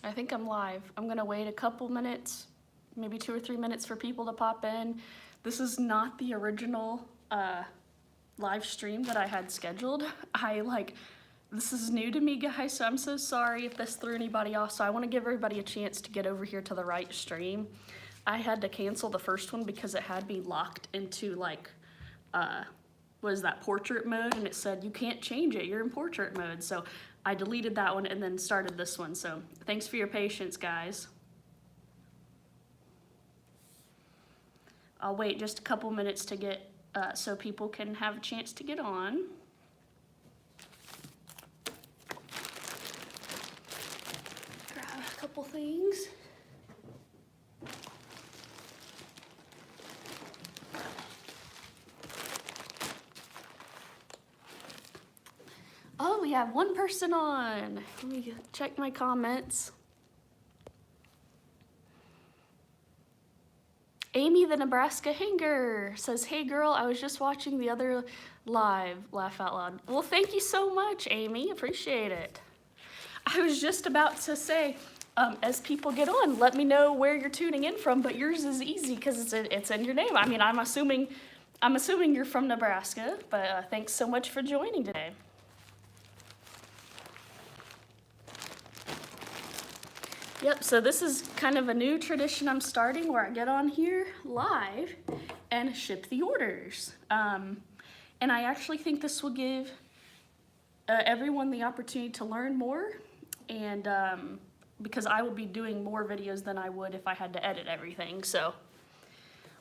I think I'm live. I'm gonna wait a couple minutes, maybe 2 or 3 minutes for people to pop in. This is not the original live stream that I had scheduled. This is new to me, guys, so I'm so sorry if this threw anybody off. So I wanna give everybody a chance to get over here to the right stream. I had to cancel the first one because it had me locked into like, portrait mode, and it said you can't change it, you're in portrait mode. So I deleted that one and then started this one. So thanks for your patience, guys. I'll wait just a couple minutes to get, so people can have a chance to get on. Grab a couple things. Oh, we have one person on. Let me check my comments. Amy the Nebraska Hanger says, hey girl, I was just watching the other live, laugh out loud. Well, thank you so much, Amy, appreciate it. I was just about to say, as people get on, let me know where you're tuning in from, but yours is easy because it's in your name. I mean, I'm assuming you're from Nebraska, but thanks so much for joining today. Yep, so this is kind of a new tradition I'm starting where I get on here live and ship the orders. And I actually think this will give everyone the opportunity to learn more, and because I will be doing more videos than I would if I had to edit everything. So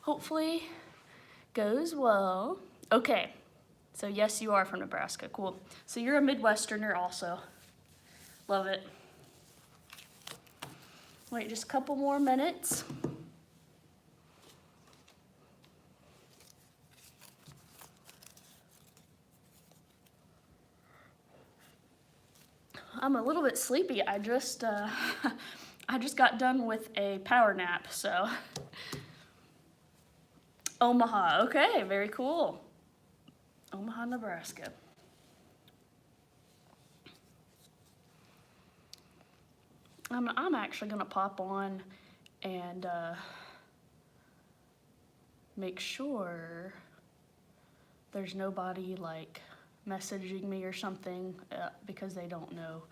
hopefully goes well. Okay, so yes, you are from Nebraska, cool. So you're a Midwesterner also, love it. Wait just a couple more minutes. I'm a little bit sleepy. I just got done with a power nap, so. Omaha, okay, very cool. Omaha, Nebraska. I'm actually gonna pop on and make sure there's nobody like messaging me or something because they don't know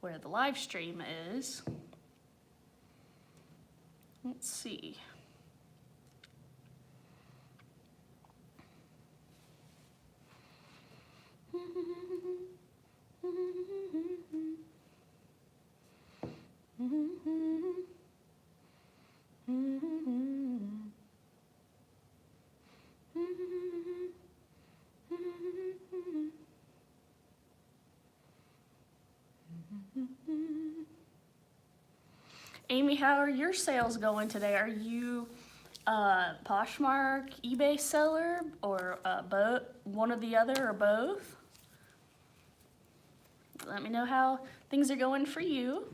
where the live stream is. Let's see. Amy, how are your sales going today? Are you Poshmark, eBay seller, or both, one or the other, or both? Let me know how things are going for you.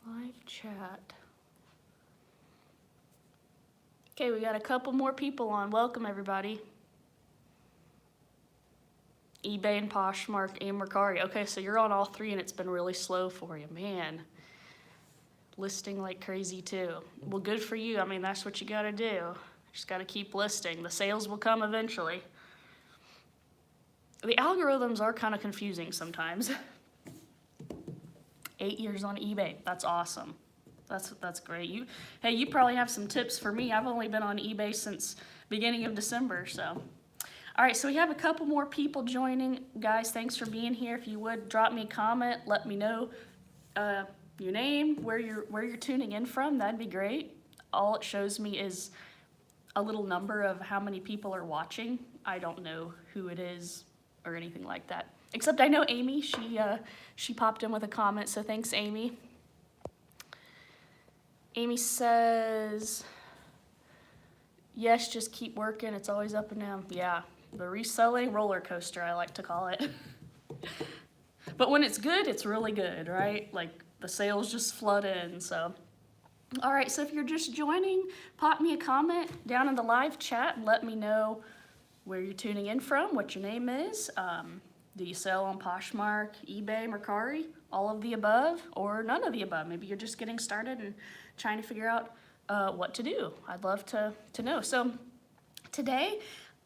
Live chat. Okay, we got a couple more people on. Welcome, everybody. eBay and Poshmark and Mercari. Okay, so you're on all three and it's been really slow for you. Man, listing like crazy too. Well, good for you. I mean, that's what you gotta do. Just gotta keep listing. The sales will come eventually. The algorithms are kind of confusing sometimes. 8 years on eBay, that's awesome. That's great. You probably have some tips for me. I've only been on eBay since beginning of December, so. All right, so we have a couple more people joining. Guys, thanks for being here. If you would, drop me a comment, let me know your name, where you're tuning in from, that'd be great. All it shows me is a little number of how many people are watching. I don't know who it is or anything like that. Except I know Amy, she popped in with a comment, so thanks, Amy. Amy says, yes, just keep working, it's always up and down. Yeah, the reselling roller coaster, I like to call it. But when it's good, it's really good, right? Like the sales just flood in, so. All right, so if you're just joining, pop me a comment down in the live chat and let me know where you're tuning in from, what your name is. Do you sell on Poshmark, eBay, Mercari, all of the above, or none of the above? Maybe you're just getting started and trying to figure out what to do. I'd love to know. So today,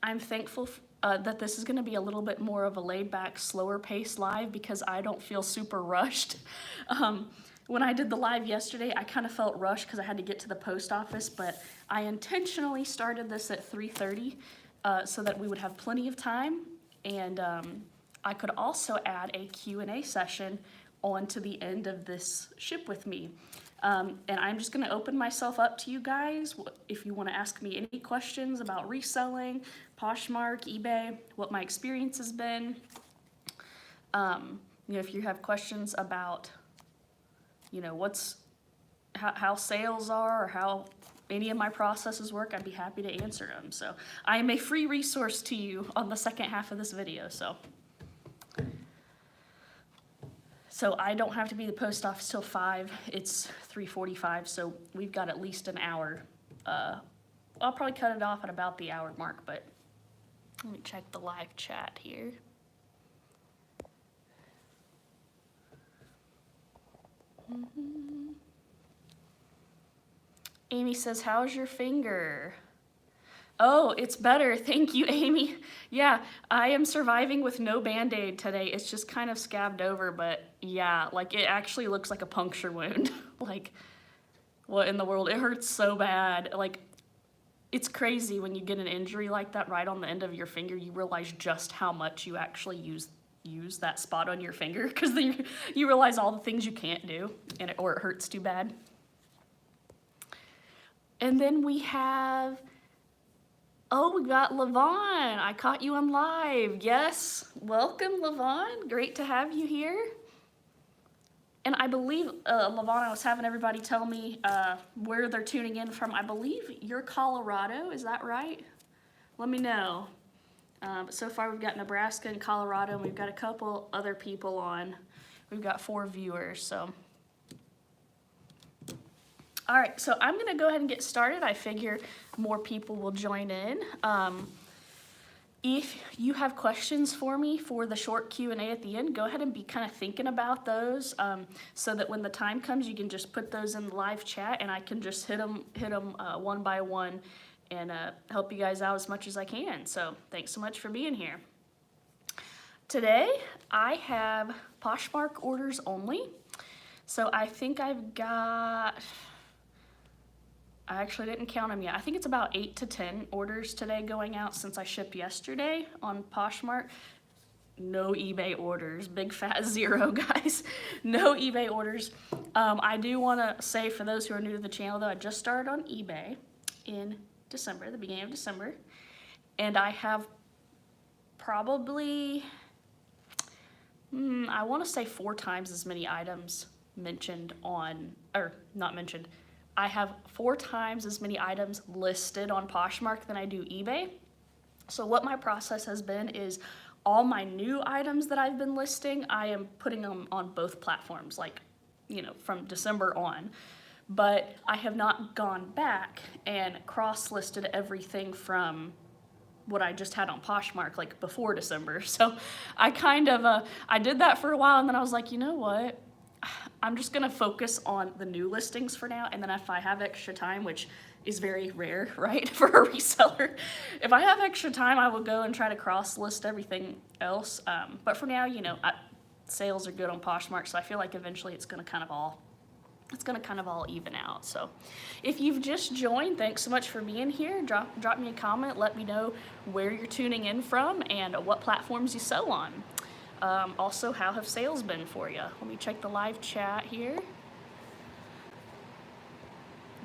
I'm thankful that this is gonna be a little bit more of a laid back, slower paced live because I don't feel super rushed. When I did the live yesterday, I kind of felt rushed because I had to get to the post office, but I intentionally started this at 3:30 so that we would have plenty of time, and I could also add a Q&A session onto the end of this ship with me. And I'm just gonna open myself up to you guys. If you wanna ask me any questions about reselling, Poshmark, eBay, what my experience has been. If you have questions about, how sales are or how any of my processes work, I'd be happy to answer them. So I am a free resource to you on the second half of this video, So I don't have to be at the post office till 5. It's 3:45, so we've got at least an hour. I'll probably cut it off at about the hour mark, but let me check the live chat here. Amy says, how's your finger? Oh, it's better. Thank you, Amy. Yeah, I am surviving with no Band-Aid today. It's just kind of scabbed over, but yeah, like it actually looks like a puncture wound. Like, what in the world? It hurts so bad. Like, it's crazy when you get an injury like that right on the end of your finger, you realize just how much you actually use that spot on your finger, because then you realize all the things you can't do, or it hurts too bad. And then we have, we got Levon. I caught you on live. Yes, welcome, Levon. Great to have you here. And I believe, Levon, I was having everybody tell me where they're tuning in from. I believe you're Colorado, is that right? Let me know. But so far we've got Nebraska and Colorado, and we've got a couple other people on. We've got 4 viewers, so. All right, so I'm gonna go ahead and get started. I figure more people will join in. If you have questions for me for the short Q&A at the end, go ahead and be kind of thinking about those so that when the time comes, you can just put those in the live chat and I can just hit them one by one and help you guys out as much as I can. So thanks so much for being here. Today, I have Poshmark orders only. So I think I've got, I actually didn't count them yet. I think it's about 8 to 10 orders today going out since I shipped yesterday on Poshmark. No eBay orders, big fat 0, guys. No eBay orders. I do wanna say for those who are new to the channel though, I just started on eBay in December, the beginning of December. And I have probably, I wanna say 4 times as many items mentioned on, or not mentioned, I have 4 times as many items listed on Poshmark than I do eBay. So what my process has been is all my new items that I've been listing, I am putting them on both platforms, like, from December on. But I have not gone back and cross-listed everything from what I just had on Poshmark, like before December. So I kind of, I did that for a while, and then I was like, you know what? I'm just gonna focus on the new listings for now, and then if I have extra time, which is very rare, right, for a reseller, if I have extra time, I will go and try to cross-list everything else. But for now, sales are good on Poshmark, so I feel like eventually it's gonna kind of all even out. So if you've just joined, thanks so much for being here. Drop me a comment, let me know where you're tuning in from and what platforms you sell on. Also, how have sales been for you? Let me check the live chat here.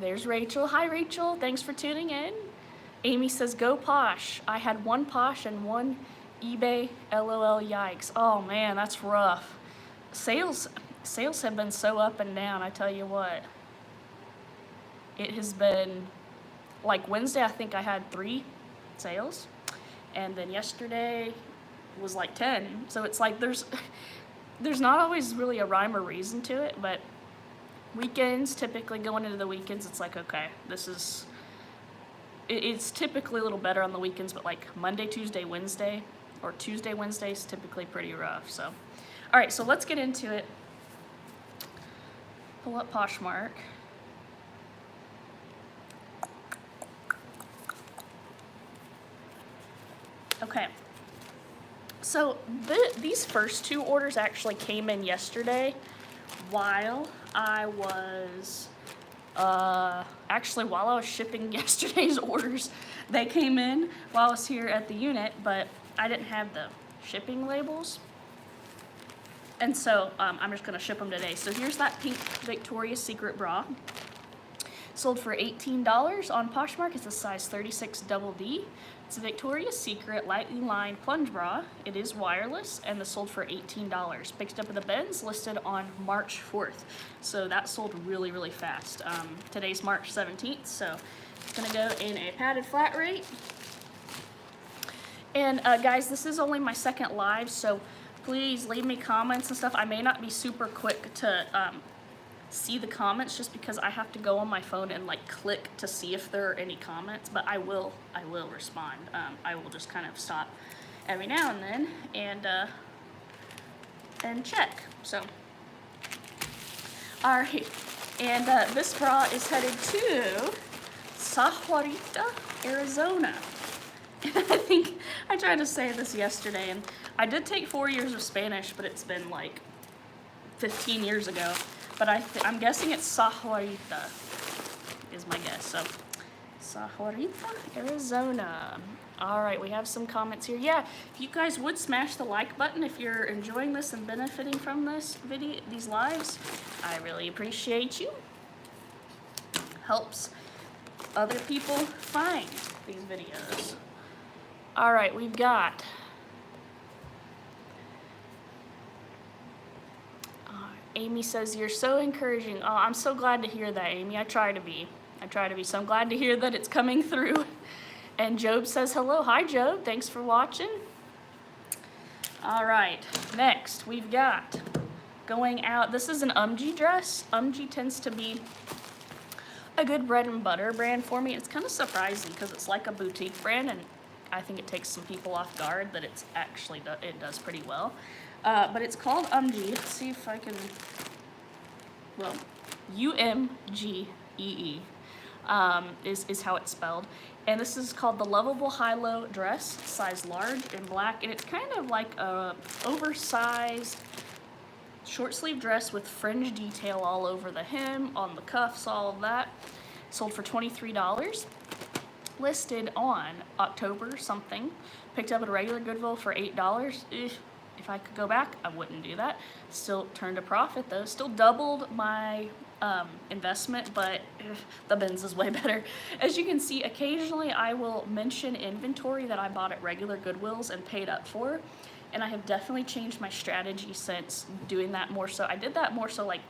There's Rachel. Hi, Rachel. Thanks for tuning in. Amy says, go Posh. I had 1 Posh and 1 eBay. LOL, yikes. Oh, man, that's rough. Sales have been so up and down, I tell you what. It has been, like Wednesday, I think I had 3 sales. And then yesterday was like 10. So it's like there's not always really a rhyme or reason to it, but weekends, typically going into the weekends, it's like, okay, it's typically a little better on the weekends, but like Monday, Tuesday, Wednesday, or Tuesday, Wednesday is typically pretty rough. So, all right, so let's get into it. Pull up Poshmark. Okay. So these first two orders actually came in yesterday while I was while I was shipping yesterday's orders. They came in while I was here at the unit, but I didn't have the shipping labels. And so I'm just gonna ship them today. So here's that pink Victoria's Secret bra. Sold for $18 on Poshmark. It's a size 36 double D. It's a Victoria's Secret lightly lined plunge bra. It is wireless, and it's sold for $18. Picked up at the bins, listed on March 4th. So that sold really, really fast. Today's March 17th, so it's gonna go in a padded flat rate. And guys, this is only my second live, so please leave me comments and stuff. I may not be super quick to see the comments just because I have to go on my phone and like click to see if there are any comments, but I will respond. I will just kind of stop every now and then and check. So, all right, and this bra is headed to Sahuarita, Arizona. I think I tried to say this yesterday, and I did take 4 years of Spanish, but it's been like 15 years ago. But I'm guessing it's Sahuarita is my guess. So, Sahuarita, Arizona. All right, we have some comments here. Yeah, if you guys would smash the like button if you're enjoying this and benefiting from this video, these lives, I really appreciate you. Helps other people find these videos. All right, we've got Amy says, you're so encouraging. Oh, I'm so glad to hear that, Amy. I try to be. So I'm glad to hear that it's coming through. And Job says, hello. Hi, Job. Thanks for watching. All right. Next, we've got going out. This is an UMG dress. UMG tends to be a good bread and butter brand for me. It's kind of surprising because it's like a boutique brand, and I think it takes some people off guard that it does pretty well. But it's called UMG. Let's see if I can, well, UMGEE is how it's spelled. And this is called the Lovable High-Low Dress, size large in black. And it's kind of like a oversized short sleeve dress with fringe detail all over the hem, on the cuffs, all of that. Sold for $23. Listed on October something. Picked up at a regular Goodwill for $8. If I could go back, I wouldn't do that. Still turned a profit though. Still doubled my investment, but the bins is way better. As you can see, occasionally I will mention inventory that I bought at regular Goodwills and paid up for. And I have definitely changed my strategy since doing that more so. I did that more so like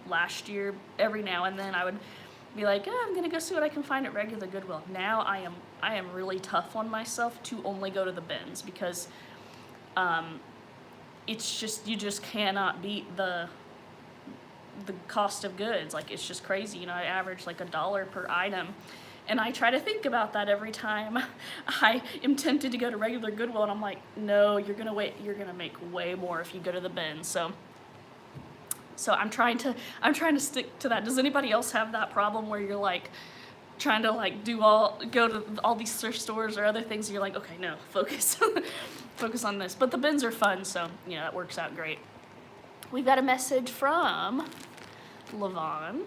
last year. Every now and then I would be like, I'm gonna go see what I can find at regular Goodwill. Now I am really tough on myself to only go to the bins because it's just, you just cannot beat the cost of goods. Like, it's just crazy. You know, I average like $1 per item, and I try to think about that every time I am tempted to go to regular Goodwill, and I'm like, no, you're gonna make way more if you go to the bin. So I'm trying to stick to that. Does anybody else have that problem where you're like trying to like go to all these thrift stores or other things, and you're like, okay, no, focus focus on this. But the bins are fun, so you know, that works out great. We've got a message from Levon.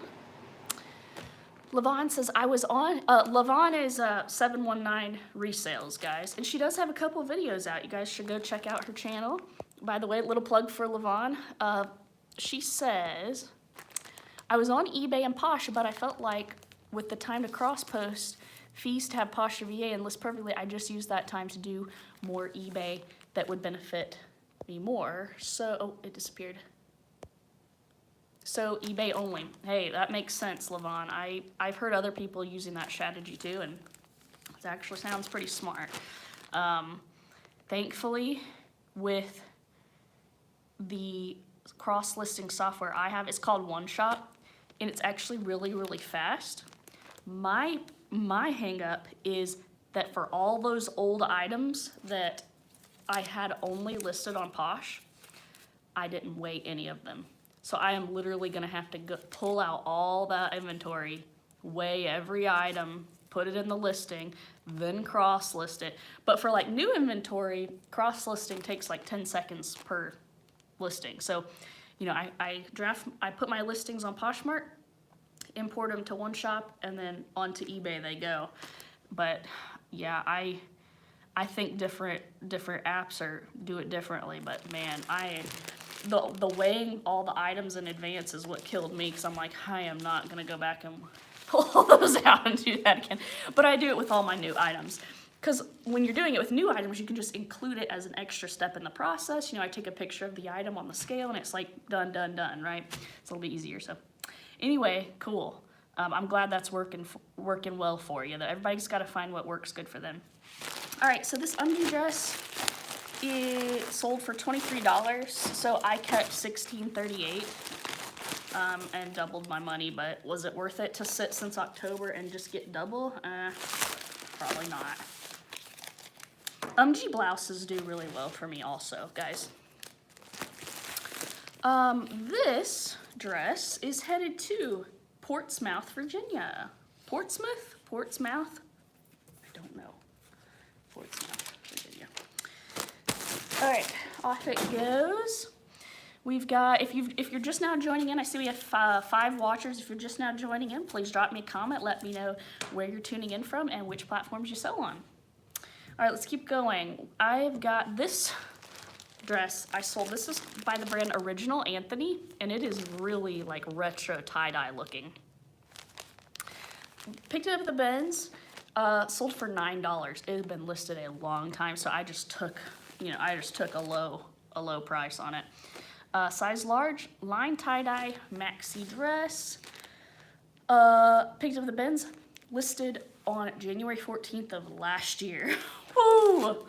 Levon says, I was on, Levon is 719 Resales, guys, and she does have a couple videos out. You guys should go check out her channel. By the way, little plug for Levon. She says, I was on eBay and Posh, but I felt like with the time to cross-post, fees to have Posh VA and list perfectly, I just used that time to do more eBay that would benefit me more. So, oh, it disappeared. So eBay only. Hey, that makes sense, Levon. I've heard other people using that strategy too, and it actually sounds pretty smart. Thankfully, with the cross-listing software I have. It's called One Shop, and it's actually really, really fast. My hang up is that for all those old items that I had only listed on Posh, I didn't weigh any of them. So I am literally gonna have to pull out all that inventory, weigh every item, put it in the listing, then cross-list it. But for like new inventory, cross-listing takes like 10 seconds per listing. So, you know, I put my listings on Poshmark, import them to One Shop, and then onto eBay they go. But yeah, I think different apps do it differently. But man, the weighing all the items in advance is what killed me, because I'm like, I am not gonna go back and pull all those out and do that again. But I do it with all my new items. Because when you're doing it with new items, you can just include it as an extra step in the process. You know, I take a picture of the item on the scale and it's like done, right? It's a little bit easier. So anyway, cool. I'm glad that's working well for you. Everybody's got to find what works good for them. All right, so this undie dress is sold for $23. So I cut $16.38 and doubled my money. But was it worth it to sit since October and just get double? Probably not. G blouses do really well for me also, guys. This dress is headed to Portsmouth, Virginia. Portsmouth? I don't know. Portsmouth, Virginia. All right, off it goes. We've got, if you're just now joining in, I see we have 5 watchers. If you're just now joining in, please drop me a comment. Let me know where you're tuning in from and which platforms you sell on. All right, let's keep going. I've got this dress I sold. This is by the brand Original Anthony, and it is really like retro tie-dye looking. Picked it up at the bins, sold for $9. It had been listed a long time, so I just took a low price on it. Size large, line tie-dye maxi dress. Picked up at the bins, listed on January 14th of last year. Woo!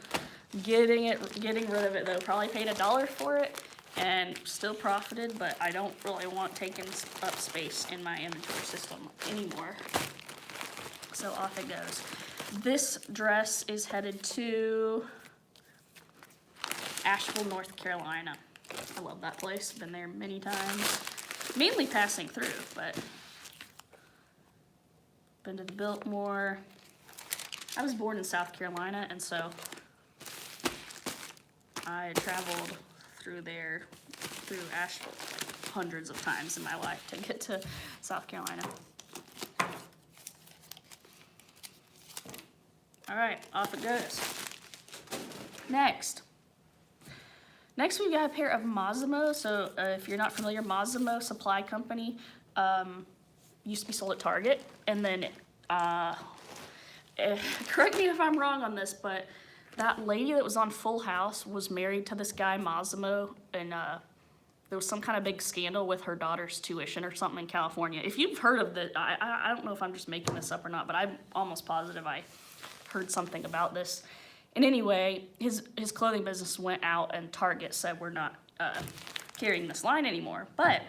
Getting rid of it though. Probably paid $1 for it and still profited, but I don't really want taking up space in my inventory system anymore. So off it goes. This dress is headed to Asheville, North Carolina. I love that place. Been there many times. Mainly passing through, but been to the Biltmore. I was born in South Carolina, and so I traveled through Asheville hundreds of times in my life to get to South Carolina. All right, off it goes. Next we've got a pair of Massimo. So if you're not familiar, Massimo Supply Company used to be sold at Target, and then correct me if I'm wrong on this, but that lady that was on Full House was married to this guy Massimo, and there was some kind of big scandal with her daughter's tuition or something in California. If you've heard of the, I don't know if I'm just making this up or not, but I'm almost positive I heard something about this. And anyway, his clothing business went out, and Target said we're not carrying this line anymore. But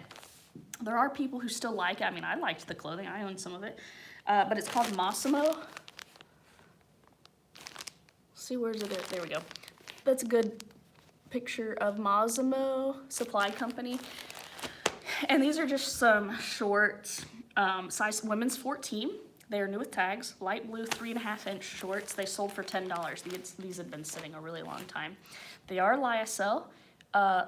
there are people who still like it. I mean, I liked the clothing. I own some of it. But it's called Massimo. See, where's it at? There we go. That's a good picture of Massimo Supply Company. And these are just some shorts, size women's 14. They are new with tags, light blue 3.5-inch shorts. They sold for $10. These had been sitting a really long time. They are lyocell,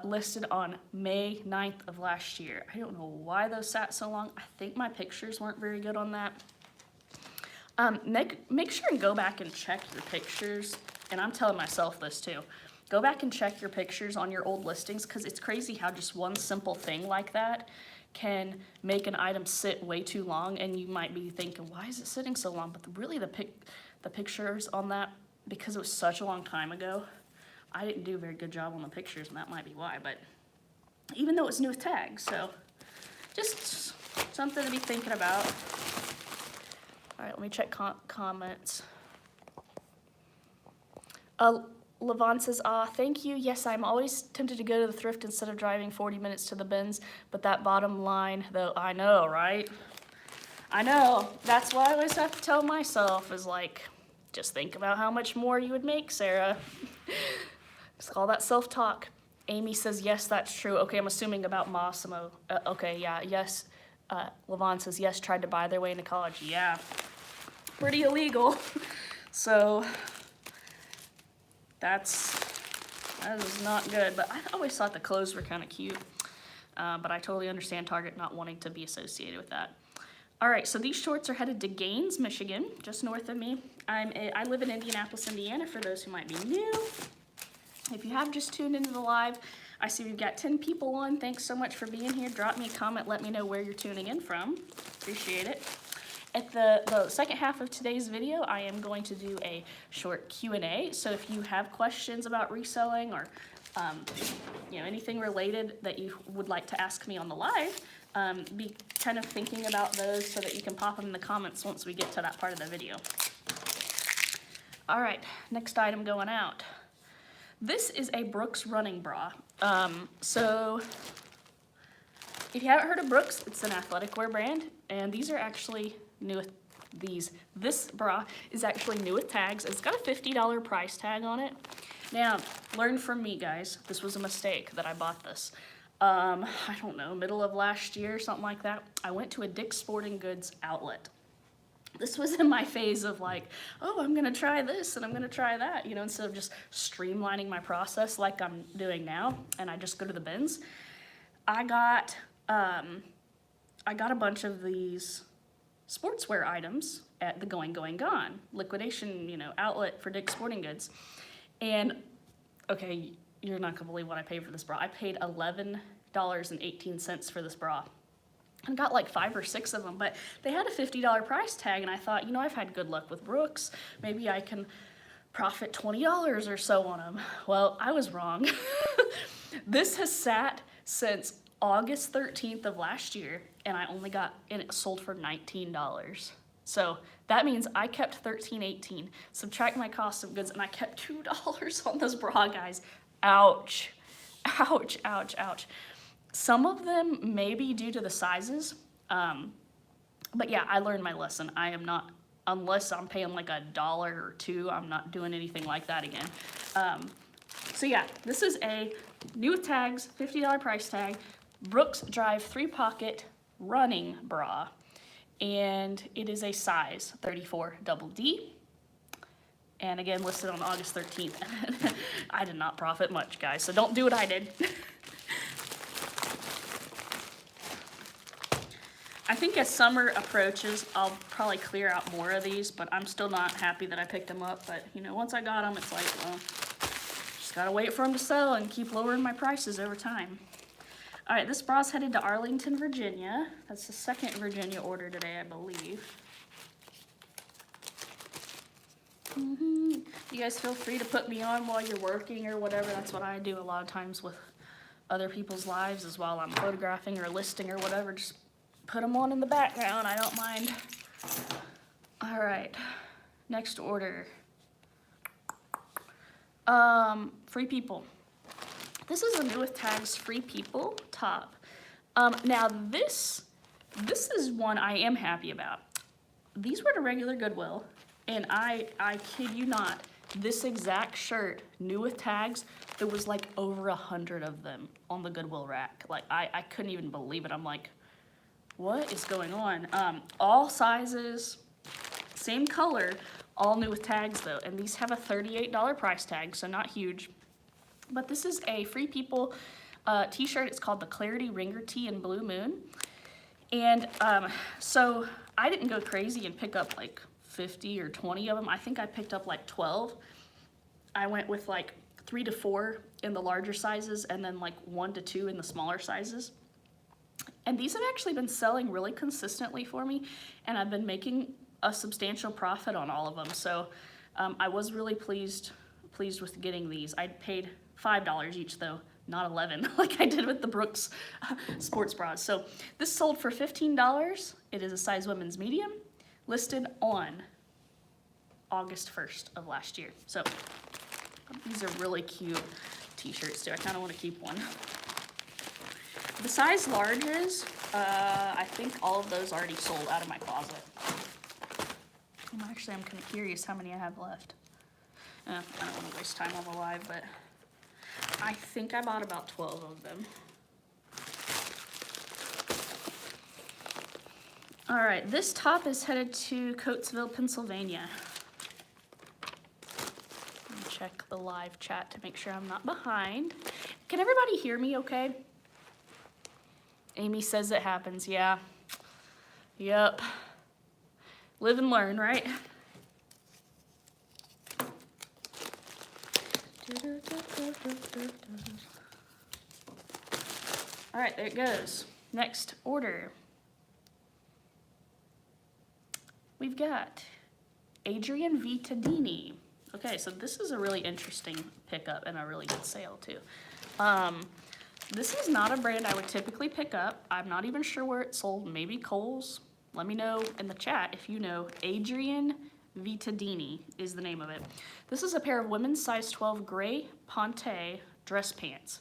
listed on May 9th of last year. I don't know why those sat so long. I think my pictures weren't very good on that. Make sure and go back and check your pictures. And I'm telling myself this too. Go back and check your pictures on your old listings, because it's crazy how just one simple thing like that can make an item sit way too long, and you might be thinking, why is it sitting so long? But really the pictures on that, because it was such a long time ago, I didn't do a very good job on the pictures, and that might be why. But even though it's new with tags, so just something to be thinking about. All right, let me check comments. Levon says, thank you. Yes, I'm always tempted to go to the thrift instead of driving 40 minutes to the bins, but that bottom line, though, I know, right? I know. That's why I always have to tell myself is like, just think about how much more you would make, Sarah. Just call that self-talk. Amy says, yes, that's true. Okay, I'm assuming about Massimo. Okay, yeah, yes. Levon says, yes, tried to buy their way into college. Yeah, pretty illegal. So that is not good. But I always thought the clothes were kind of cute. But I totally understand Target not wanting to be associated with that. All right, so these shorts are headed to Gaines, Michigan, just north of me. I live in Indianapolis, Indiana, for those who might be new. If you have just tuned into the live, I see we've got 10 people on. Thanks so much for being here. Drop me a comment. Let me know where you're tuning in from. Appreciate it. At the second half of today's video, I am going to do a short Q&A. So if you have questions about reselling or anything related that you would like to ask me on the live, be kind of thinking about those so that you can pop them in the comments once we get to that part of the video. All right, next item going out. This is a Brooks running bra. So if you haven't heard of Brooks, it's an athletic wear brand, and these are actually new with these. This bra is actually new with tags. It's got a $50 price tag on it. Now, learn from me, guys. This was a mistake that I bought this. I don't know, middle of last year, something like that. I went to a Dick's Sporting Goods outlet. This was in my phase of like, oh, I'm gonna try this and I'm gonna try that, instead of just streamlining my process like I'm doing now, and I just go to the bins. I got a bunch of these sportswear items at the Going Gone liquidation, outlet for Dick's Sporting Goods. And okay, you're not gonna believe what I paid for this bra. I paid $11.18 for this bra. I got like 5 or 6 of them, but they had a $50 price tag, and I thought, I've had good luck with Brooks. Maybe I can profit $20 or so on them. Well, I was wrong. This has sat since August 13th of last year, and it sold for $19. So that means I kept $13.18, subtract my cost of goods, and I kept $2 on this bra, guys. Ouch, ouch, ouch, ouch. Some of them may be due to the sizes, but yeah, I learned my lesson. I am not, unless I'm paying like $1 or $2, I'm not doing anything like that again. So yeah, this is a new with tags, $50 price tag, Brooks Drive 3-pocket running bra, and it is a size 34 double D. And again, listed on August 13th. I did not profit much, guys, so don't do what I did. I think as summer approaches, I'll probably clear out more of these, but I'm still not happy that I picked them up. But, once I got them, it's like, well, just gotta wait for them to sell and keep lowering my prices over time. All right, this bra's headed to Arlington, Virginia. That's the second Virginia order today, I believe. You guys feel free to put me on while you're working or whatever. That's what I do a lot of times with other people's lives, is while I'm photographing or listing or whatever, just put them on in the background. I don't mind. All right, next order. Free People. This is a new with tags Free People top. Now this is one I am happy about. These were at a regular Goodwill, and I kid you not, this exact shirt, new with tags, there was like over 100 of them on the Goodwill rack. Like I couldn't even believe it. I'm like, what is going on? All sizes, same color, all new with tags though, and these have a $38 price tag, so not huge. But this is a Free People t-shirt. It's called the Clarity Ringer Tee in Blue Moon. And so I didn't go crazy and pick up like 50 or 20 of them. I think I picked up like 12. I went with like 3 to 4 in the larger sizes and then like 1 to 2 in the smaller sizes. And these have actually been selling really consistently for me, and I've been making a substantial profit on all of them. So I was really pleased with getting these. I paid $5 each though, not $11 like I did with the Brooks sports bras. So this sold for $15. It is a size women's medium, listed on August 1st of last year. So These are really cute t-shirts too. I kind of want to keep one. The size larges, I think all of those already sold out of my closet. Actually, I'm kind of curious how many I have left. I don't want to waste time on the live, but I think I bought about 12 of them. All right, this top is headed to Coatesville, Pennsylvania. Let me check the live chat to make sure I'm not behind. Can everybody hear me okay? Amy says it happens, yeah. Yep. Live and learn, right? All right, there it goes. Next order. We've got Adrian Vitadini. Okay, so this is a really interesting pickup and a really good sale too. This is not a brand I would typically pick up. I'm not even sure where it's sold, maybe Kohl's. Let me know in the chat if you know. Adrian Vitadini is the name of it. This is a pair of women's size 12 gray Ponte dress pants.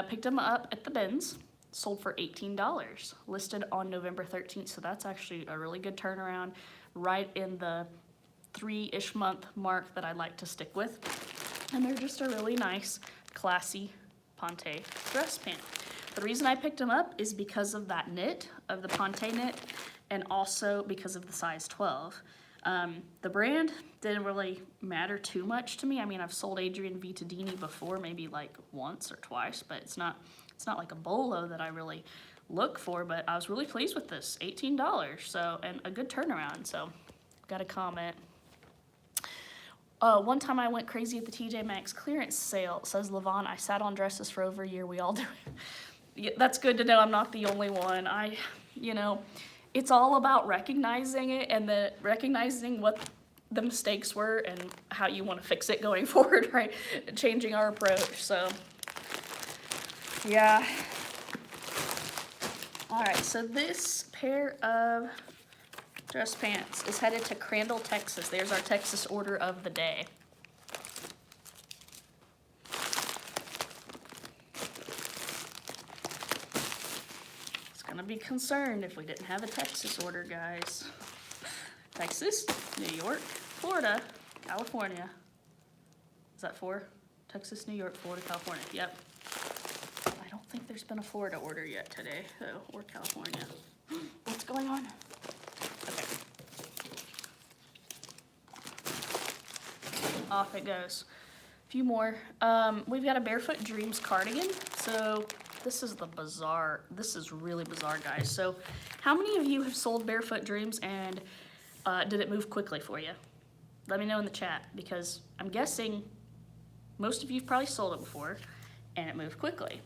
Picked them up at the bins, sold for $18, listed on November 13th, so that's actually a really good turnaround, right in the 3-ish month mark that I like to stick with. And they're just a really nice, classy Ponte dress pant. The reason I picked them up is because of that knit, of the Ponte knit, and also because of the size 12. The brand didn't really matter too much to me. I mean, I've sold Adrian Vitadini before, maybe like once or twice, but it's not like a bolo that I really look for, but I was really pleased with this. $18, so, and a good turnaround, so got a comment. One time I went crazy at the TJ Maxx clearance sale, says Levon. I sat on dresses for over a year. We all do it. Yeah, that's good to know. I'm not the only one. You know, it's all about recognizing it and recognizing what the mistakes were and how you want to fix it going forward, right? Changing our approach, so yeah. All right, so this pair of dress pants is headed to Crandall, Texas. There's our Texas order of the day. Gonna be concerned if we didn't have a Texas order, guys. Texas, New York, Florida, California. Is that 4? Texas, New York, Florida, California. Yep. I don't think there's been a Florida order yet today, though, or California. What's going on? Okay. Off it goes. A few more. We've got a Barefoot Dreams cardigan. So this is really bizarre, guys. So how many of you have sold Barefoot Dreams and did it move quickly for you? Let me know in the chat, because I'm guessing most of you have probably sold it before and it moved quickly.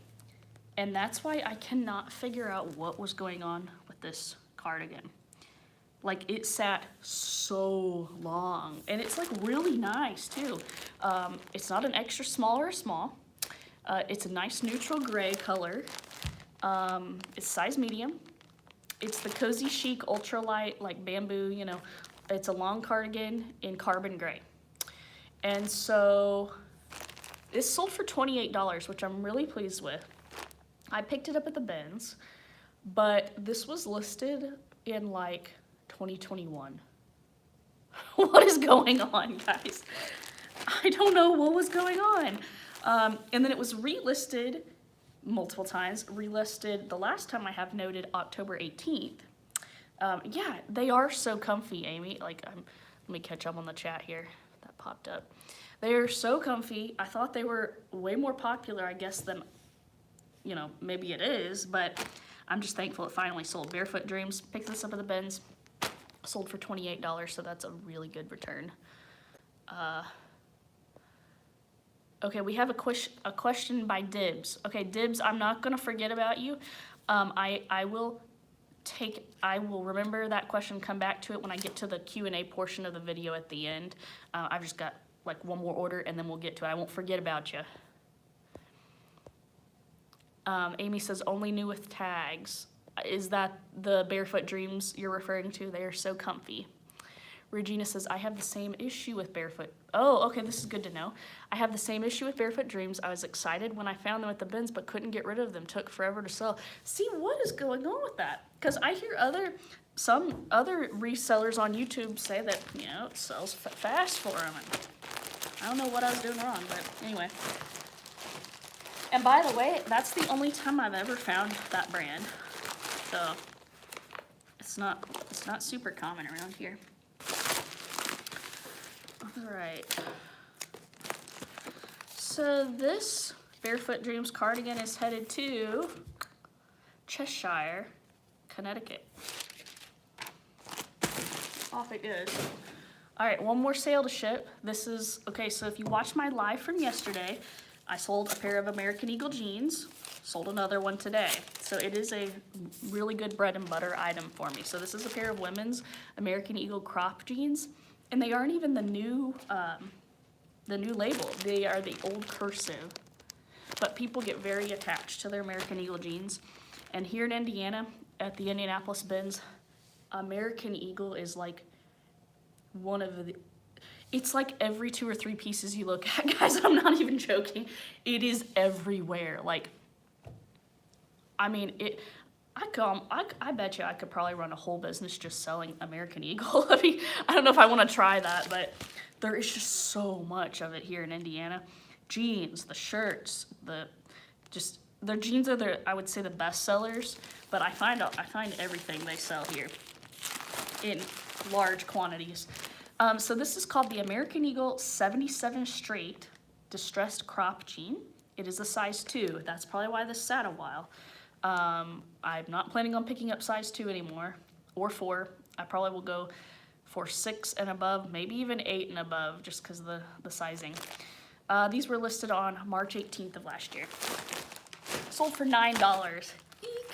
And that's why I cannot figure out what was going on with this cardigan. Like, it sat so long, and it's like really nice too. It's not an extra small or a small. It's a nice neutral gray color. It's size medium. It's the Cozy Chic ultralight, like bamboo, you know. It's a long cardigan in carbon gray. And so it's sold for $28, which I'm really pleased with. I picked it up at the bins, but this was listed in like 2021. What is going on, guys? I don't know what was going on. And then it was relisted multiple times, relisted the last time I have noted October 18th. Yeah, they are so comfy, Amy. Like, let me catch up on the chat here. That popped up. They are so comfy. I thought they were way more popular, I guess, than, you know, maybe it is, but I'm just thankful it finally sold. Barefoot Dreams, picked this up at the bins, sold for $28, so that's a really good return. Okay, we have a question by Dibs. Okay, Dibs, I'm not gonna forget about you. I will remember that question, come back to it when I get to the Q&A portion of the video at the end. I've just got like one more order and then we'll get to it. I won't forget about you. Amy says only new with tags. Is that the Barefoot Dreams you're referring to? They are so comfy. Regina says, I have the same issue with barefoot. Oh, okay, this is good to know. I have the same issue with barefoot dreams. I was excited when I found them at the bins, but couldn't get rid of them. Took forever to sell. See, what is going on with that? Because I hear some other resellers on YouTube say that, you know, it sells fast for them. And I don't know what I was doing wrong, but anyway. And by the way, that's the only time I've ever found that brand. So it's not super common around here. All right. So this Barefoot Dreams cardigan is headed to Cheshire, Connecticut. Off it goes. All right, one more sale to ship. This is, okay, so if you watched my live from yesterday, I sold a pair of American Eagle jeans, sold another one today. So it is a really good bread and butter item for me. So this is a pair of women's American Eagle crop jeans, and they aren't even the new label. They are the old cursive, but people get very attached to their American Eagle jeans. And here in Indiana, at the Indianapolis bins, American Eagle is like one of the, it's like every 2 or 3 pieces you look at, guys. I'm not even joking. It is everywhere. Like, I mean, I bet you I could probably run a whole business just selling American Eagle. I mean, I don't know if I want to try that, but there is just so much of it here in Indiana. Jeans, the shirts, their jeans are I would say the best sellers, but I find everything they sell here in large quantities. So this is called the American Eagle 77 Straight Distressed Crop Jean. It is a size 2. That's probably why this sat a while. I'm not planning on picking up size 2 anymore, or 4. I probably will go for 6 and above, maybe even 8 and above, just because of the sizing. These were listed on March 18th of last year. Sold for $9. Eek.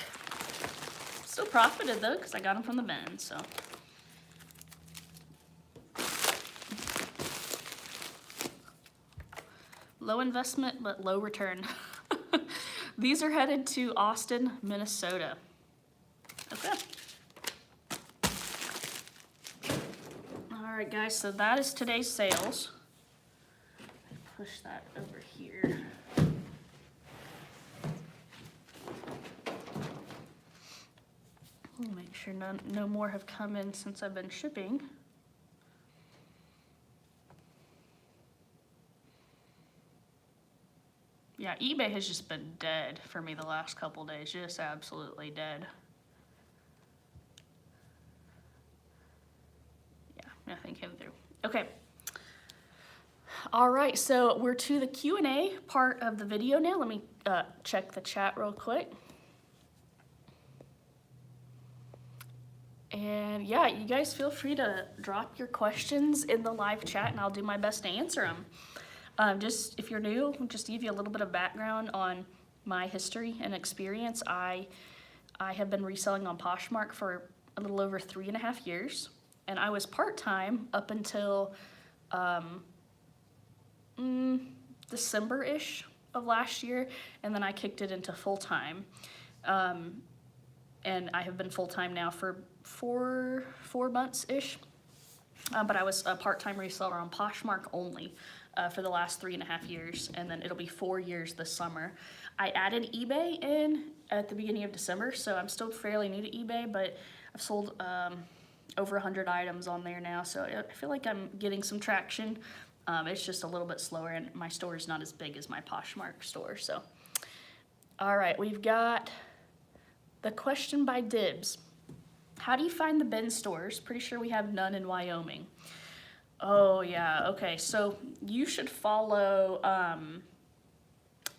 Still profited though, because I got them from the bin, so. Low investment, but low return. These are headed to Austin, Minnesota. Okay. All right, guys, so that is today's sales. Push that over here. Make sure no more have come in since I've been shipping. Yeah, eBay has just been dead for me the last couple days, just absolutely dead. Yeah, nothing came through. Okay. All right, so we're to the Q&A part of the video now. Let me check the chat real quick. And yeah, you guys feel free to drop your questions in the live chat and I'll do my best to answer them. Just if you're new, just to give you a little bit of background on my history and experience. I have been reselling on Poshmark for a little over 3.5 years, and I was part-time up until December-ish of last year, and then I kicked it into full-time. And I have been full-time now for four months-ish, but I was a part-time reseller on Poshmark only. For the last 3.5 years, and then it'll be 4 years this summer. I added eBay in at the beginning of December, so I'm still fairly new to eBay, but I've sold over 100 items on there now, so I feel like I'm getting some traction. It's just a little bit slower, and my store is not as big as my Poshmark store, so. All right, we've got the question by Dibs. How do you find the bin stores? Pretty sure we have none in Wyoming. Oh, yeah, okay, so you should follow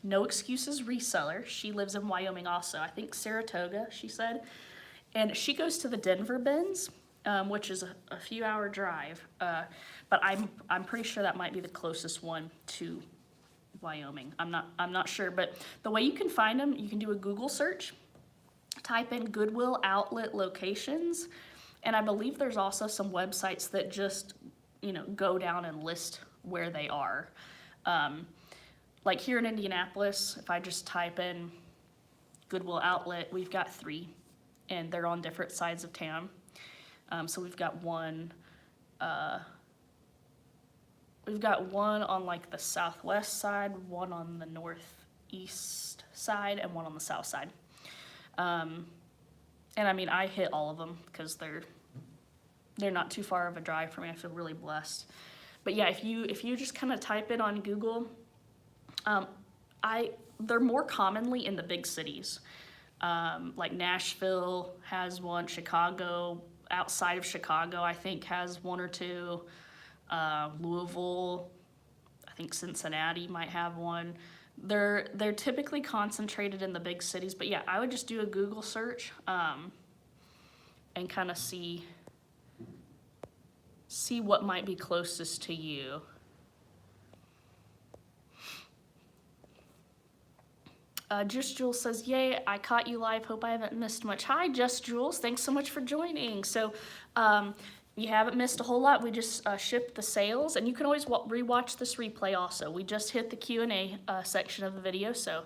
No Excuses Reseller. She lives in Wyoming also, I think Saratoga, she said. And she goes to the Denver bins, which is a few-hour drive. But I'm pretty sure that might be the closest one to Wyoming. I'm not sure, but the way you can find them, you can do a Google search, type in Goodwill outlet locations, and I believe there's also some websites that just go down and list where they are. Like here in Indianapolis, if I just type in Goodwill outlet, we've got 3, and they're on different sides of town. So we've got one We've got one on like the southwest side, one on the northeast side, and one on the south side. And I mean, I hit all of them because they're not too far of a drive for me. I feel really blessed. But yeah, if you just kind of type it on Google, they're more commonly in the big cities. Like Nashville has one, Chicago, outside of Chicago, I think has one or two. Louisville, I think Cincinnati might have one. They're typically concentrated in the big cities, but yeah, I would just do a Google search and kind of see what might be closest to you. Just Jules says, yay, I caught you live. Hope I haven't missed much. Hi, Just Jules. Thanks so much for joining. So you haven't missed a whole lot. We just shipped the sales, and you can always rewatch this replay also. We just hit the Q&A section of the video, so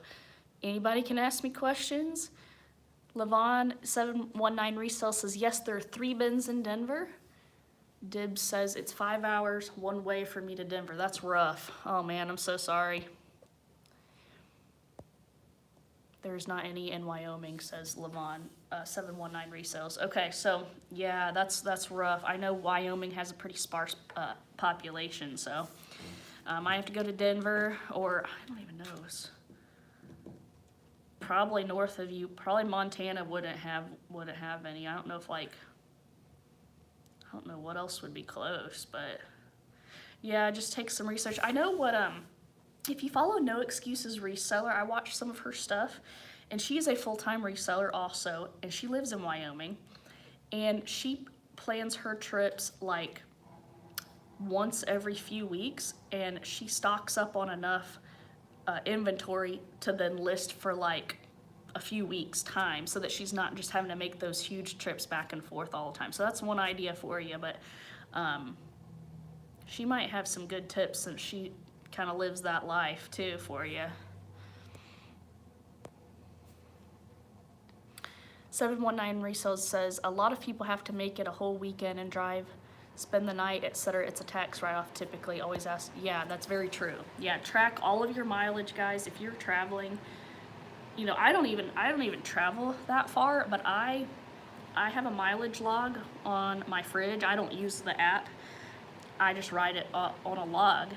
anybody can ask me questions. Levon719 Resell says, yes, there are 3 bins in Denver. Dibs says, it's 5 hours one way for me to Denver. That's rough. Oh, man, I'm so sorry. There's not any in Wyoming, says Levon, 719 Resells. Okay, so yeah, that's rough. I know Wyoming has a pretty sparse population, so I have to go to Denver, or I don't even know. Probably north of you. Probably Montana wouldn't have any. I don't know what else would be close, but yeah, just take some research. I know what if you follow No Excuses Reseller, I watch some of her stuff, and she is a full-time reseller also, and she lives in Wyoming, and she plans her trips like once every few weeks, and she stocks up on enough inventory to then list for like a few weeks time, so that she's not just having to make those huge trips back and forth all the time. So that's one idea for you, but she might have some good tips since she kind of lives that life too for you. 719 Resales says, a lot of people have to make it a whole weekend and drive, spend the night, etc. It's a tax write-off typically. Always ask. Yeah, that's very true. Yeah, track all of your mileage, guys. If you're traveling, you know, I don't even travel that far, but I have a mileage log on my fridge. I don't use the app. I just write it on a log.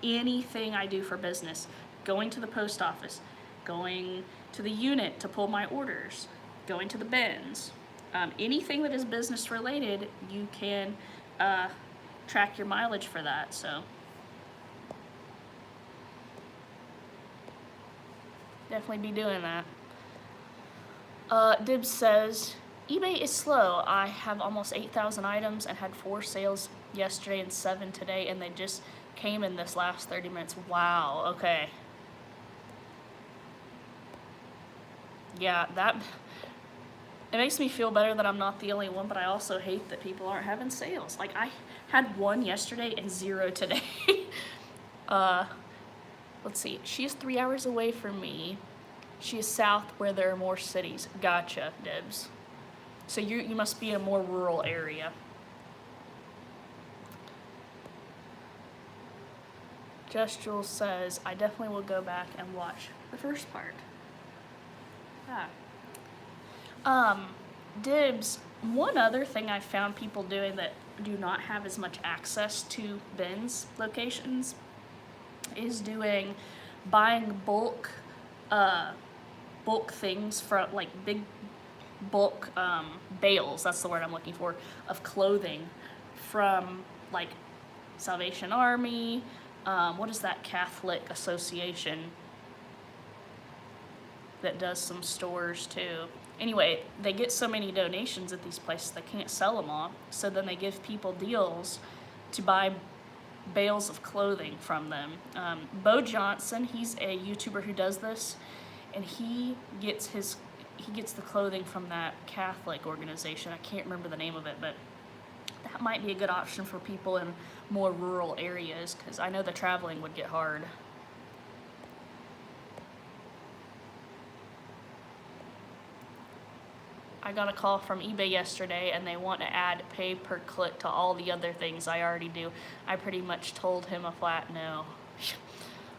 Anything I do for business, going to the post office, going to the unit to pull my orders, going to the bins, anything that is business related, you can track your mileage for that. So definitely be doing that. Dibs says, eBay is slow. I have almost 8,000 items and had 4 sales yesterday and 7 today, and they just came in this last 30 minutes. Wow, okay. Yeah, it makes me feel better that I'm not the only one, but I also hate that people aren't having sales. Like, I had 1 yesterday and 0 today. Let's see. She is 3 hours away from me. She is south where there are more cities. Gotcha, Dibs. So you must be in a more rural area. Just Jules says, I definitely will go back and watch the first part. Dibs, one other thing I found people doing that do not have as much access to bins locations is buying bulk things from, like, big bulk bales, that's the word I'm looking for, of clothing from, like, Salvation Army, what is that Catholic association that does some stores too? Anyway, they get so many donations at these places they can't sell them all, so then they give people deals to buy bales of clothing from them. Bo Johnson, he's a YouTuber who does this, and he gets the clothing from that Catholic organization. I can't remember the name of it, but that might be a good option for people in more rural areas, because I know the traveling would get hard. I got a call from eBay yesterday and they want to add pay per click to all the other things I already do. I pretty much told him a flat no.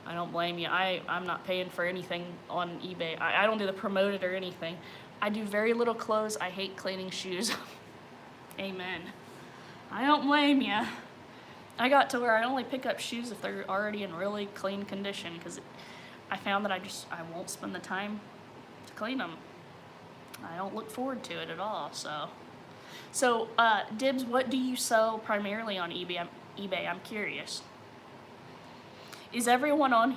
I don't blame you. I'm not paying for anything on eBay. I don't do the promoted or anything. I do very little clothes. I hate cleaning shoes. Amen. I don't blame you. I got to where I only pick up shoes if they're already in really clean condition because I found that I won't spend the time to clean them. I don't look forward to it at all. So Dibs, what do you sell primarily on eBay? I'm curious. Is everyone else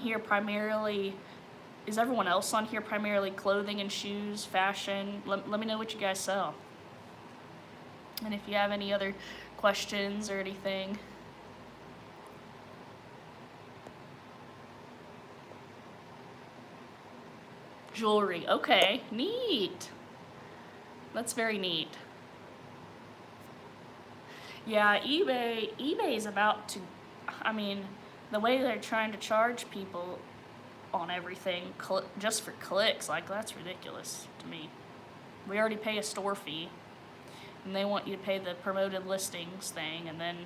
on here primarily clothing and shoes, fashion? Let me know what you guys sell. And if you have any other questions or anything. Jewelry. Okay, neat. That's very neat. Yeah, eBay is about to, I mean, the way they're trying to charge people on everything just for clicks, like that's ridiculous to me. We already pay a store fee, and they want you to pay the promoted listings thing, and then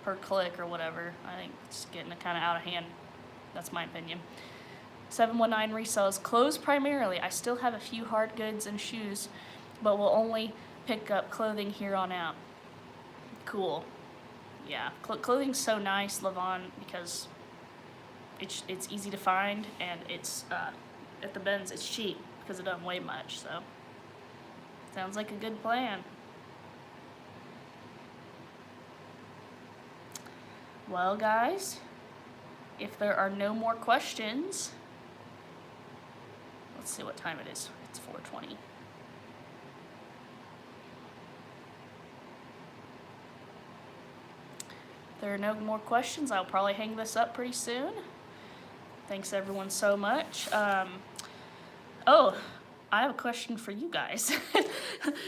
per click or whatever. I think it's getting kind of out of hand. That's my opinion. 719 resells clothes primarily. I still have a few hard goods and shoes, but will only pick up clothing here on out. Cool. Yeah, clothing's so nice, Levon, because it's easy to find, and it's at the bins it's cheap because it doesn't weigh much. So sounds like a good plan. Well, guys, if there are no more questions, let's see what time it is. It's 4:20. If there are no more questions, I'll probably hang this up pretty soon. Thanks everyone so much. Oh, I have a question for you guys.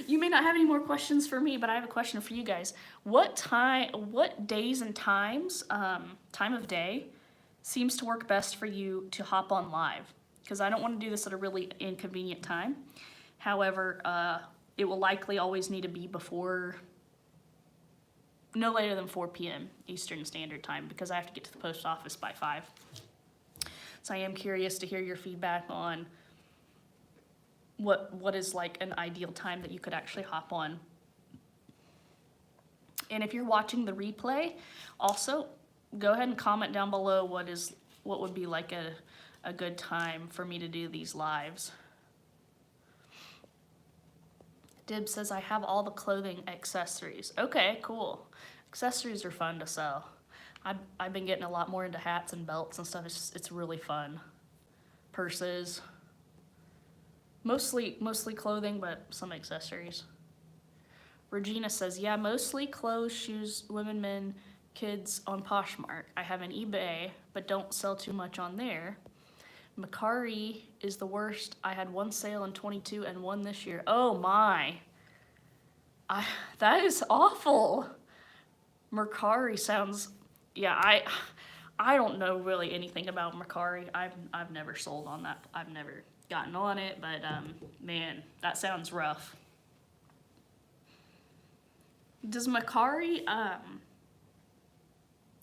You may not have any more questions for me, but I have a question for you guys. What days and times, time of day, seems to work best for you to hop on live? Because I don't want to do this at a really inconvenient time. However, it will likely always need to be before, no later than 4 p.m. Eastern Standard Time, because I have to get to the post office by 5. So I am curious to hear your feedback on what is like an ideal time that you could actually hop on. And if you're watching the replay, also go ahead and comment down below what would be like a good time for me to do these lives. Dib says, I have all the clothing accessories. Okay, cool. Accessories are fun to sell. I've been getting a lot more into hats and belts and stuff. It's really fun. Purses. Mostly clothing, but some accessories. Regina says, yeah, mostly clothes, shoes, women, men, kids on Poshmark. I have an eBay, but don't sell too much on there. Mercari is the worst. I had one sale in 22 and one this year. Oh my. That is awful. Mercari sounds, yeah, I don't know really anything about Mercari. I've never sold on that. I've never gotten on it, but man, that sounds rough. Does Mercari,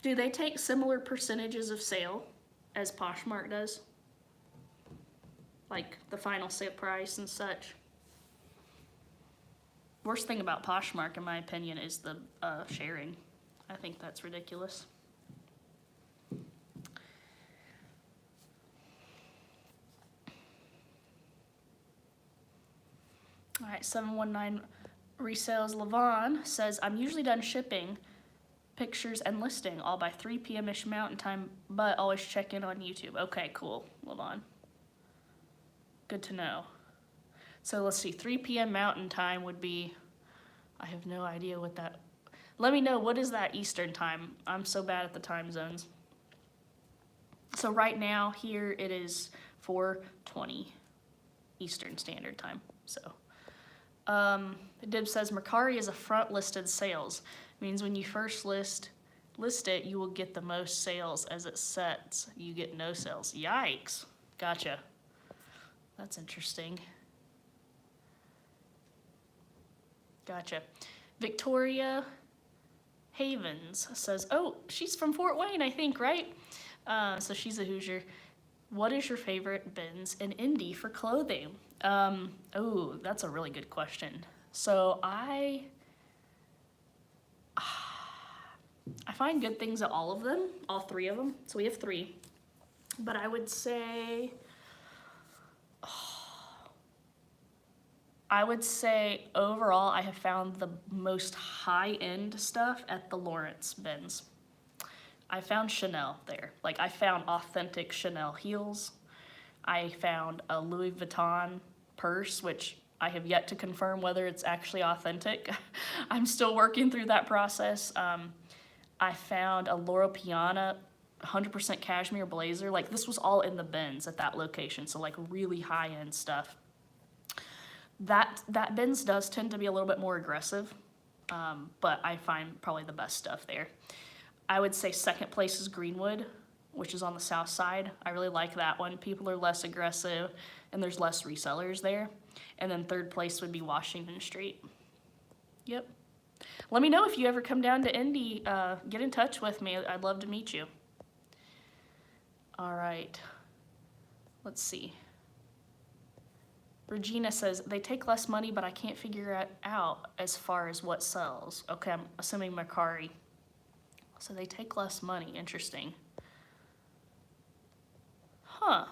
do they take similar percentages of sale as Poshmark does? Like the final sale price and such? Worst thing about Poshmark, in my opinion, is the sharing. I think that's ridiculous. All right, 719 Resales Levon says, I'm usually done shipping pictures and listing all by 3 p.m.-ish Mountain Time, but always check in on YouTube. Okay, cool, Levon. Good to know. So let's see, 3 p.m. Mountain Time would be, I have no idea what that, let me know, what is that Eastern Time? I'm so bad at the time zones. So right now, here it is 4:20 Eastern Standard Time, so. Dib says, Mercari is a front listed sales. Means when you first list it, you will get the most sales. As it sets, you get no sales. Yikes. Gotcha. That's interesting. Gotcha. Victoria Havens says, oh, she's from Fort Wayne, I think, right? So she's a Hoosier. What is your favorite bins in Indy for clothing? Oh, that's a really good question. So I find good things at all of them, all three of them. So we have three. But I would say, overall, I have found the most high-end stuff at the Lawrence bins. I found Chanel there. Like, I found authentic Chanel heels. I found a Louis Vuitton purse, which I have yet to confirm whether it's actually authentic. I'm still working through that process. I found a Loro Piana 100% cashmere blazer. Like, this was all in the bins at that location, so like really high-end stuff. That bins does tend to be a little bit more aggressive, but I find probably the best stuff there. I would say second place is Greenwood, which is on the south side. I really like that one. People are less aggressive and there's less resellers there. And then third place would be Washington Street. Yep. Let me know if you ever come down to Indy. Get in touch with me. I'd love to meet you. All right. Let's see. Regina says, they take less money, but I can't figure it out as far as what sells. Okay, I'm assuming Mercari. So they take less money. Interesting. Huh.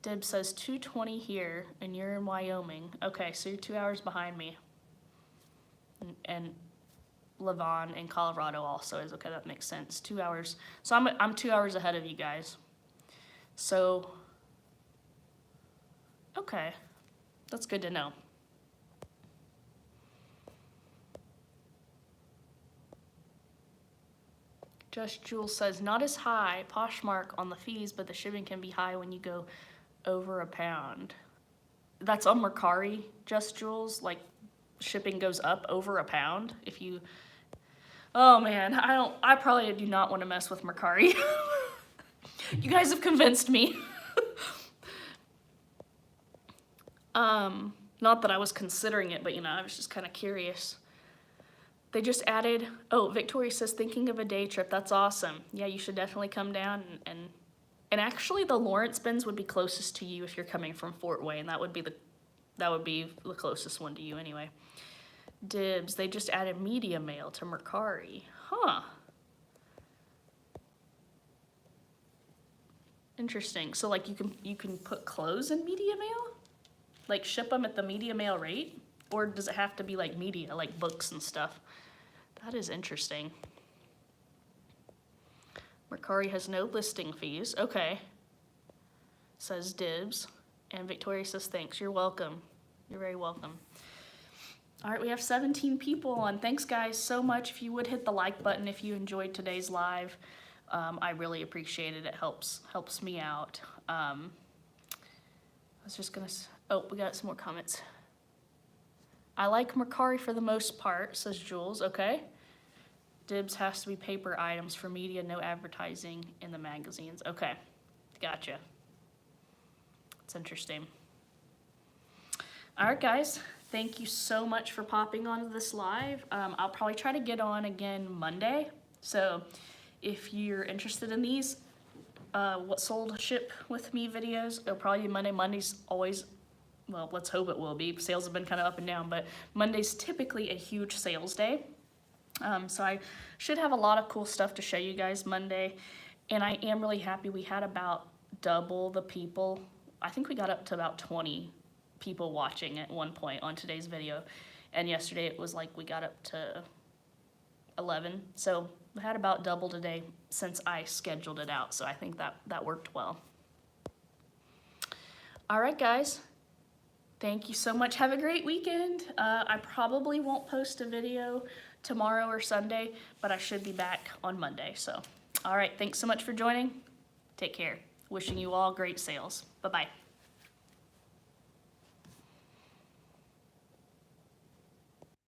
Dib says 2:20 here, and you're in Wyoming. Okay, so you're 2 hours behind me. And Levon in Colorado also is okay. That makes sense. 2 hours. So I'm 2 hours ahead of you guys. So okay, that's good to know. Just Jules says, not as high, Poshmark on the fees, but the shipping can be high when you go over £1. That's on Mercari, Just Jules, like shipping goes up over £1 if you, oh man, I probably do not want to mess with Mercari. You guys have convinced me. Not that I was considering it, but you know, I was just kind of curious. They just added, oh, Victoria says, thinking of a day trip. That's awesome. Yeah, you should definitely come down and actually the Lawrence bins would be closest to you if you're coming from Fort Wayne. That would be the closest one to you anyway. Dibs, they just added media mail to Mercari. Huh. Interesting. So like you can put clothes in media mail? Like ship them at the media mail rate? Or does it have to be like media, like books and stuff? That is interesting. Mercari has no listing fees. Okay. Says Dibs. And Victoria says, thanks. You're welcome. You're very welcome. All right, we have 17 people on. Thanks, guys, so much. If you would hit the like button if you enjoyed today's live. I really appreciate it. It helps me out. I was just going to... Oh, we got some more comments. I like Mercari for the most part, says Jules. Okay. Dibs has to be paper items for media, no advertising in the magazines. Okay. Gotcha. It's interesting. All right, guys. Thank you so much for popping onto this live. I'll probably try to get on again Monday. So if you're interested in these, what sold ship with me videos, it'll probably be Monday. Monday's always, well, let's hope it will be. Sales have been kind of up and down, but Monday's typically a huge sales day. So I should have a lot of cool stuff to show you guys Monday. And I am really happy we had about double the people. I think we got up to about 20 people watching at one point on today's video. And yesterday it was like we got up to 11. So we had about double today since I scheduled it out. So I think that worked well. All right, guys. Thank you so much. Have a great weekend. I probably won't post a video tomorrow or Sunday, but I should be back on Monday. So, all right. Thanks so much for joining. Take care. Wishing you all great sales. Bye-bye.